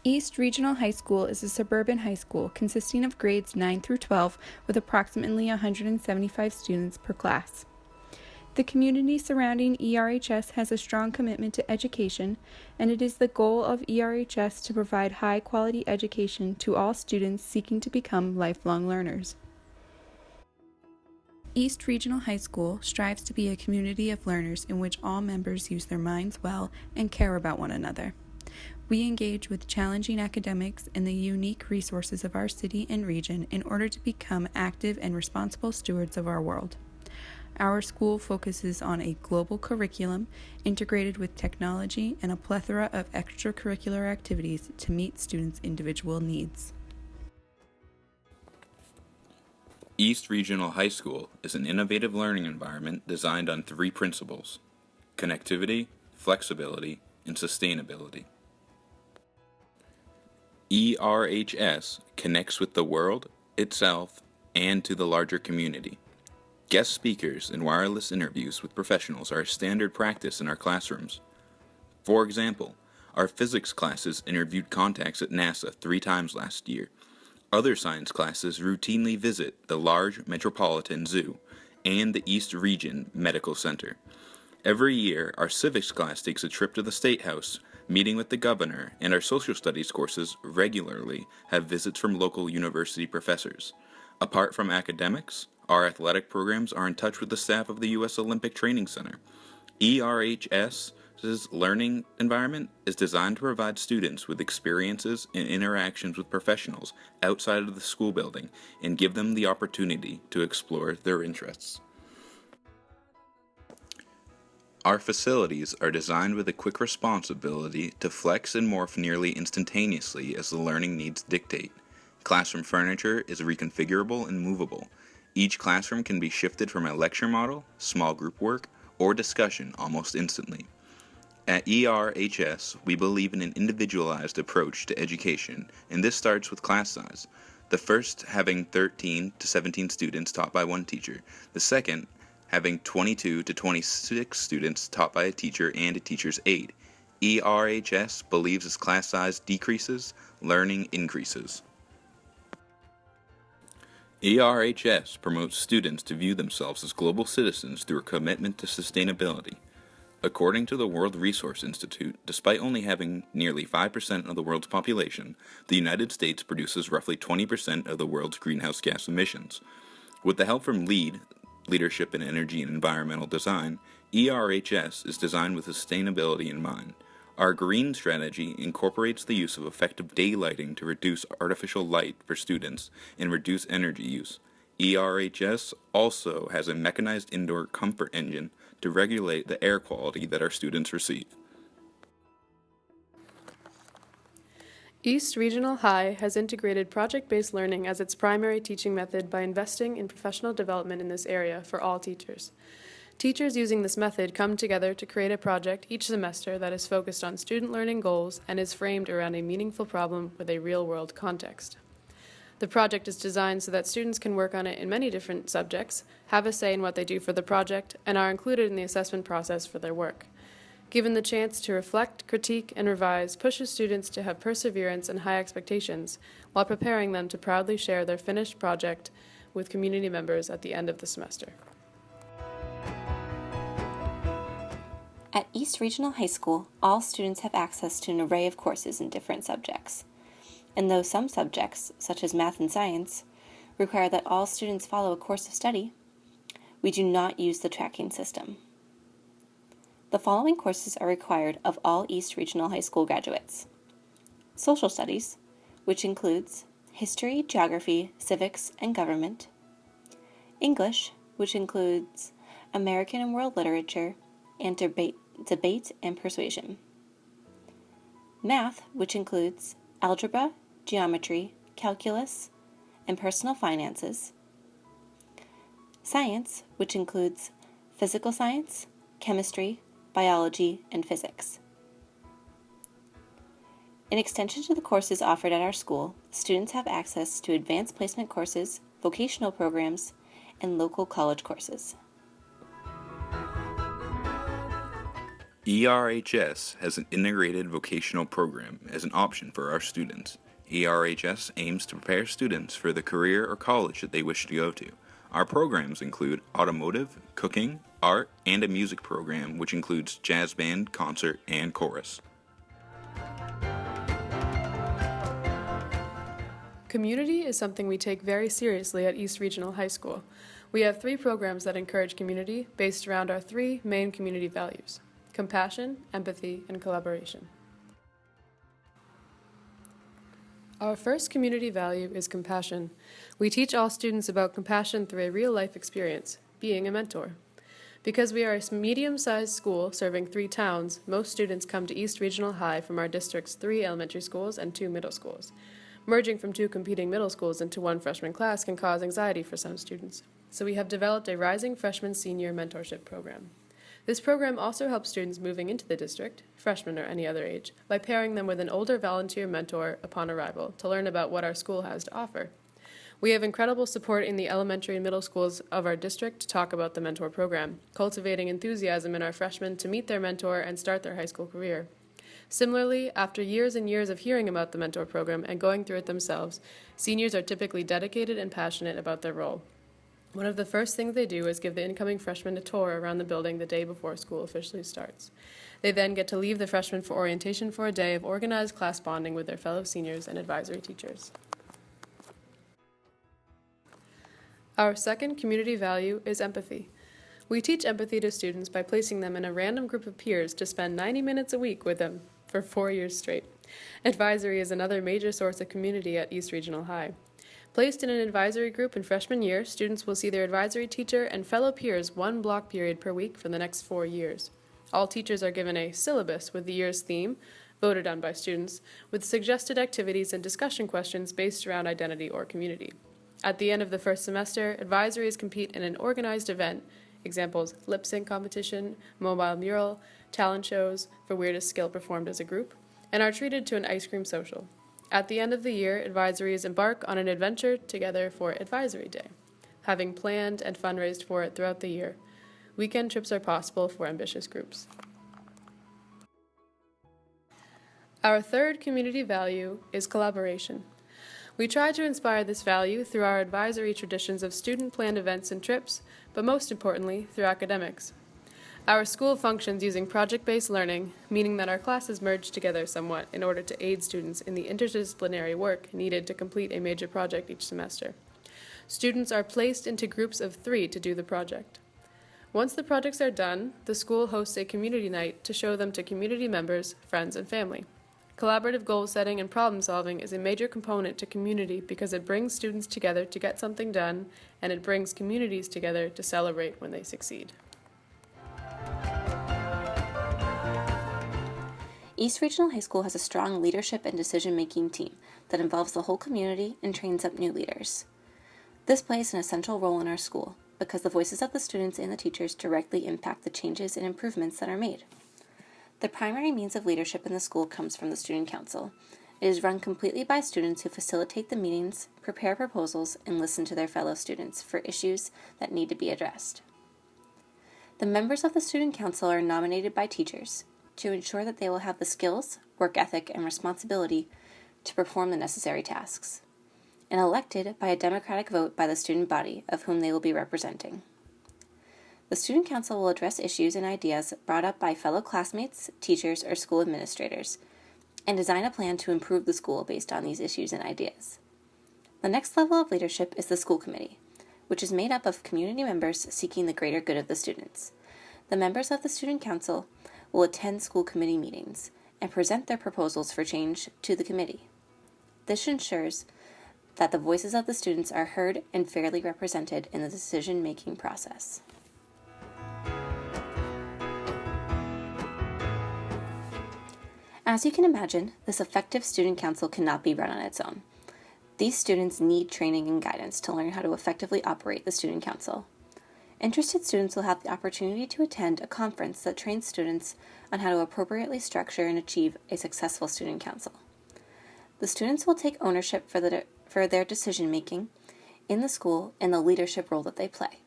East Regional High School is a suburban high school consisting of grades 9 through 12 with approximately 175 students per class. The community surrounding ERHS has a strong commitment to education, and it is the goal of ERHS to provide high-quality education to all students seeking to become lifelong learners. East Regional High School strives to be a community of learners in which all members use their minds well and care about one another. We engage with challenging academics and the unique resources of our city and region in order to become active and responsible stewards of our world. Our school focuses on a global curriculum integrated with technology and a plethora of extracurricular activities to meet students' individual needs. East Regional High School is an innovative learning environment designed on three principles: connectivity, flexibility, and sustainability. ERHS connects with the world, itself, and to the larger community. Guest speakers and wireless interviews with professionals are a standard practice in our classrooms. For example, our physics classes interviewed contacts at NASA 3 times last year. Other science classes routinely visit the large Metropolitan Zoo and the East Region Medical Center. Every year, our civics class takes a trip to the State House, meeting with the governor, and our social studies courses regularly have visits from local university professors. Apart from academics, our athletic programs are in touch with the staff of the U.S. Olympic Training Center. ERHS's learning environment is designed to provide students with experiences and interactions with professionals outside of the school building and give them the opportunity to explore their interests. Our facilities are designed with a quick response ability to flex and morph nearly instantaneously as the learning needs dictate. Classroom furniture is reconfigurable and movable. Each classroom can be shifted from a lecture model, small group work, or discussion almost instantly. At ERHS, we believe in an individualized approach to education, and this starts with class size. The first having 13 to 17 students taught by one teacher, the second having 22 to 26 students taught by a teacher and a teacher's aide. ERHS believes as class size decreases, learning increases. ERHS promotes students to view themselves as global citizens through a commitment to sustainability. According to the World Resource Institute, despite only having nearly 5% of the world's population, the United States produces roughly 20% of the world's greenhouse gas emissions. With the help from LEED, Leadership in Energy and Environmental Design, ERHS is designed with sustainability in mind. Our green strategy incorporates the use of effective daylighting to reduce artificial light for students and reduce energy use. ERHS also has a mechanized indoor comfort engine to regulate the air quality that our students receive. East Regional High has integrated project-based learning as its primary teaching method by investing in professional development in this area for all teachers. Teachers using this method come together to create a project each semester that is focused on student learning goals and is framed around a meaningful problem with a real-world context. The project is designed so that students can work on it in many different subjects, have a say in what they do for the project, and are included in the assessment process for their work. Given the chance to reflect, critique, and revise pushes students to have perseverance and high expectations while preparing them to proudly share their finished project with community members at the end of the semester. At East Regional High School, all students have access to an array of courses in different subjects. And though some subjects, such as math and science, require that all students follow a course of study, we do not use the tracking system. The following courses are required of all East Regional High School graduates: Social Studies, which includes History, Geography, Civics, and Government; English, which includes American and World Literature, and debate and Persuasion; Math, which includes Algebra, Geometry, Calculus, and Personal Finances; Science, which includes Physical Science, Chemistry, Biology, and Physics. In extension to the courses offered at our school, students have access to advanced placement courses, vocational programs, and local college courses. ERHS has an integrated vocational program as an option for our students. ERHS aims to prepare students for the career or college that they wish to go to. Our programs include automotive, cooking, art, and a music program which includes jazz band, concert, and chorus. Community is something we take very seriously at East Regional High School. We have 3 programs that encourage community based around our 3 main community values: compassion, empathy, and collaboration. Our first community value is compassion. We teach all students about compassion through a real-life experience, being a mentor. Because we are a medium-sized school serving 3 towns, most students come to East Regional High from our district's 3 elementary schools and 2 middle schools. Merging from 2 competing middle schools into 1 freshman class can cause anxiety for some students, so we have developed a Rising Freshman-Senior Mentorship Program. This program also helps students moving into the district, freshmen or any other age, by pairing them with an older volunteer mentor upon arrival to learn about what our school has to offer. We have incredible support in the elementary and middle schools of our district to talk about the mentor program, cultivating enthusiasm in our freshmen to meet their mentor and start their high school career. Similarly, after years and years of hearing about the mentor program and going through it themselves, seniors are typically dedicated and passionate about their role. One of the first things they do is give the incoming freshmen a tour around the building the day before school officially starts. They then get to leave the freshmen for orientation for a day of organized class bonding with their fellow seniors and advisory teachers. Our second community value is empathy. We teach empathy to students by placing them in a random group of peers to spend 90 minutes a week with them for 4 years straight. Advisory is another major source of community at East Regional High. Placed in an advisory group in freshman year, students will see their advisory teacher and fellow peers 1 block period per week for the next 4 years. All teachers are given a syllabus with the year's theme, voted on by students, with suggested activities and discussion questions based around identity or community. At the end of the first semester, advisories compete in an organized event, examples lip sync competition, mobile mural, talent shows for weirdest skill performed as a group, and are treated to an ice cream social. At the end of the year, advisories embark on an adventure together for Advisory Day, having planned and fundraised for it throughout the year. Weekend trips are possible for ambitious groups. Our third community value is collaboration. We try to inspire this value through our advisory traditions of student-planned events and trips, but most importantly, through academics. Our school functions using project-based learning, meaning that our classes merge together somewhat in order to aid students in the interdisciplinary work needed to complete a major project each semester. Students are placed into groups of 3 to do the project. Once the projects are done, the school hosts a community night to show them to community members, friends, and family. Collaborative goal setting and problem solving is a major component to community because it brings students together to get something done, and it brings communities together to celebrate when they succeed. East Regional High School has a strong leadership and decision-making team that involves the whole community and trains up new leaders. This plays an essential role in our school because the voices of the students and the teachers directly impact the changes and improvements that are made. The primary means of leadership in the school comes from the Student Council. It is run completely by students who facilitate the meetings, prepare proposals, and listen to their fellow students for issues that need to be addressed. The members of the Student Council are nominated by teachers to ensure that they will have the skills, work ethic, and responsibility to perform the necessary tasks, and elected by a democratic vote by the student body of whom they will be representing. The Student Council will address issues and ideas brought up by fellow classmates, teachers, or school administrators, and design a plan to improve the school based on these issues and ideas. The next level of leadership is the school committee, which is made up of community members seeking the greater good of the students. The members of the Student Council will attend school committee meetings and present their proposals for change to the committee. This ensures that the voices of the students are heard and fairly represented in the decision-making process. As you can imagine, this effective student council cannot be run on its own. These students need training and guidance to learn how to effectively operate the student council. Interested students will have the opportunity to attend a conference that trains students on how to appropriately structure and achieve a successful student council. The students will take ownership for their decision-making in the school and the leadership role that they play.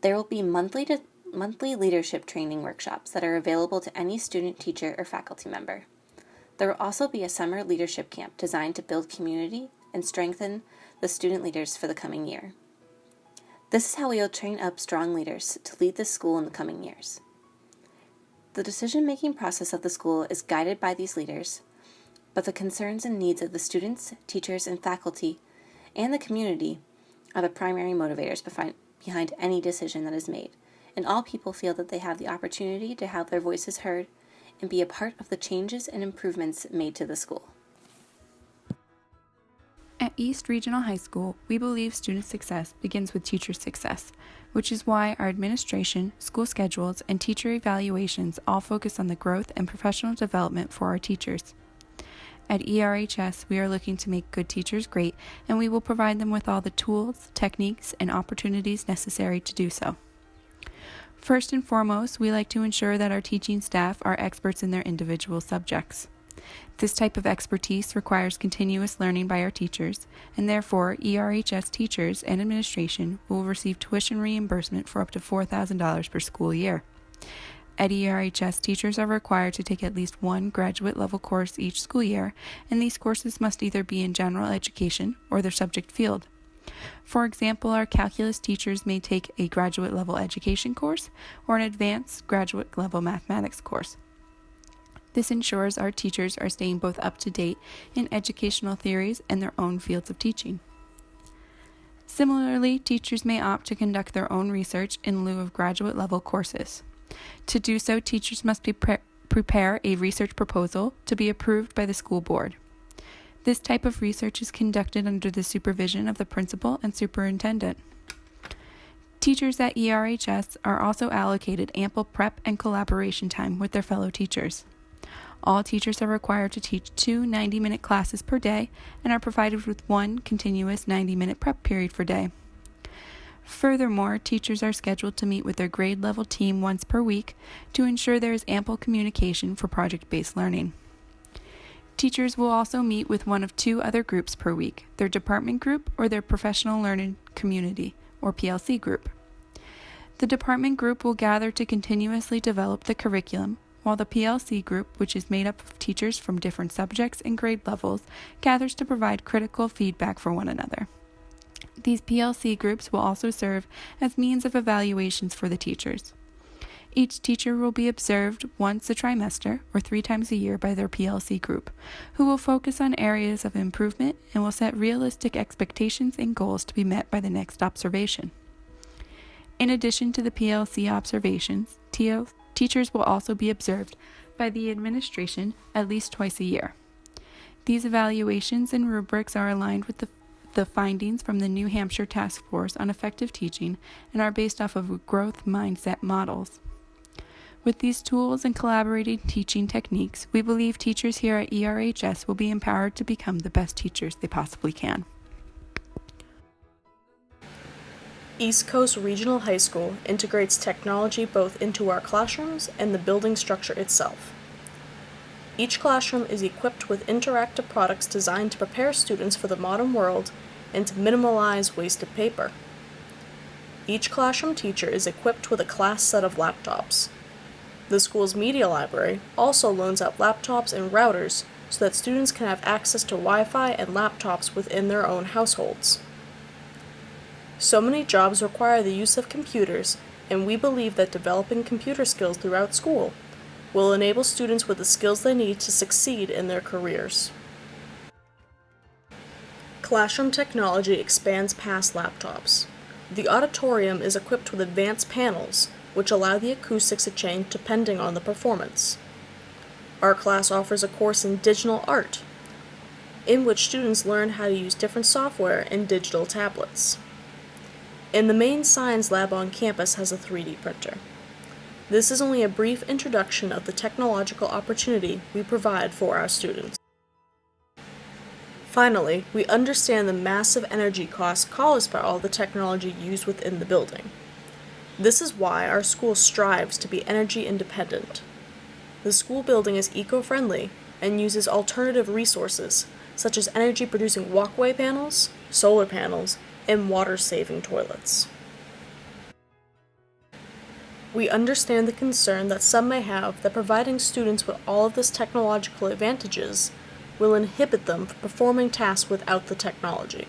There will be monthly monthly leadership training workshops that are available to any student, teacher, or faculty member. There will also be a summer leadership camp designed to build community and strengthen the student leaders for the coming year. This is how we will train up strong leaders to lead the school in the coming years. The decision-making process of the school is guided by these leaders, but the concerns and needs of the students, teachers, and faculty, and the community are the primary motivators behind any decision that is made, and all people feel that they have the opportunity to have their voices heard and be a part of the changes and improvements made to the school. At East Regional High School, we believe student success begins with teacher success, which is why our administration, school schedules, and teacher evaluations all focus on the growth and professional development for our teachers. At ERHS, we are looking to make good teachers great, and we will provide them with all the tools, techniques, and opportunities necessary to do so. First and foremost, we like to ensure that our teaching staff are experts in their individual subjects. This type of expertise requires continuous learning by our teachers, and therefore ERHS teachers and administration will receive tuition reimbursement for up to $4,000 per school year. At ERHS, teachers are required to take at least one graduate-level course each school year, and these courses must either be in general education or their subject field. For example, our calculus teachers may take a graduate-level education course or an advanced graduate-level mathematics course. This ensures our teachers are staying both up to date in educational theories and their own fields of teaching. Similarly, teachers may opt to conduct their own research in lieu of graduate-level courses. To do so, teachers must prepare a research proposal to be approved by the school board. This type of research is conducted under the supervision of the principal and superintendent. Teachers at ERHS are also allocated ample prep and collaboration time with their fellow teachers. All teachers are required to teach 2 90-minute classes per day and are provided with one continuous 90-minute prep period per day. Furthermore, teachers are scheduled to meet with their grade level team once per week to ensure there is ample communication for project-based learning. Teachers will also meet with one of 2 other groups per week, their department group or their professional learning community, or PLC group. The department group will gather to continuously develop the curriculum, while the PLC group, which is made up of teachers from different subjects and grade levels, gathers to provide critical feedback for one another. These PLC groups will also serve as means of evaluations for the teachers. Each teacher will be observed once a trimester or 3 times a year by their PLC group, who will focus on areas of improvement and will set realistic expectations and goals to be met by the next observation. In addition to the PLC observations, teachers will also be observed by the administration at least twice a year. These evaluations and rubrics are aligned with the findings from the New Hampshire Task Force on Effective Teaching and are based off of growth mindset models. With these tools and collaborating teaching techniques, we believe teachers here at ERHS will be empowered to become the best teachers they possibly can. East Coast Regional High School integrates technology both into our classrooms and the building structure itself. Each classroom is equipped with interactive products designed to prepare students for the modern world and to minimize wasted paper. Each classroom teacher is equipped with a class set of laptops. The school's media library also loans out laptops and routers so that students can have access to Wi-Fi and laptops within their own households. So many jobs require the use of computers, and we believe that developing computer skills throughout school will enable students with the skills they need to succeed in their careers. Classroom technology expands past laptops. The auditorium is equipped with advanced panels, which allow the acoustics to change depending on the performance. Our class offers a course in digital art, in which students learn how to use different software and digital tablets. And the main science lab on campus has a 3D printer. This is only a brief introduction of the technological opportunity we provide for our students. Finally, we understand the massive energy costs caused by all the technology used within the building. This is why our school strives to be energy independent. The school building is eco-friendly and uses alternative resources, such as energy-producing walkway panels, solar panels, and water-saving toilets. We understand the concern that some may have that providing students with all of this technological advantages will inhibit them from performing tasks without the technology.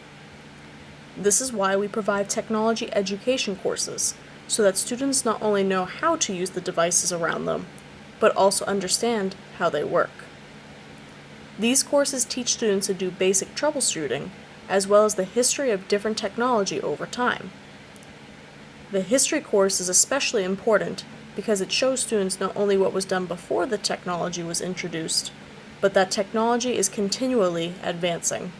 This is why we provide technology education courses, so that students not only know how to use the devices around them, but also understand how they work. These courses teach students to do basic troubleshooting, as well as the history of different technology over time. The history course is especially important because it shows students not only what was done before the technology was introduced, but that technology is continually advancing.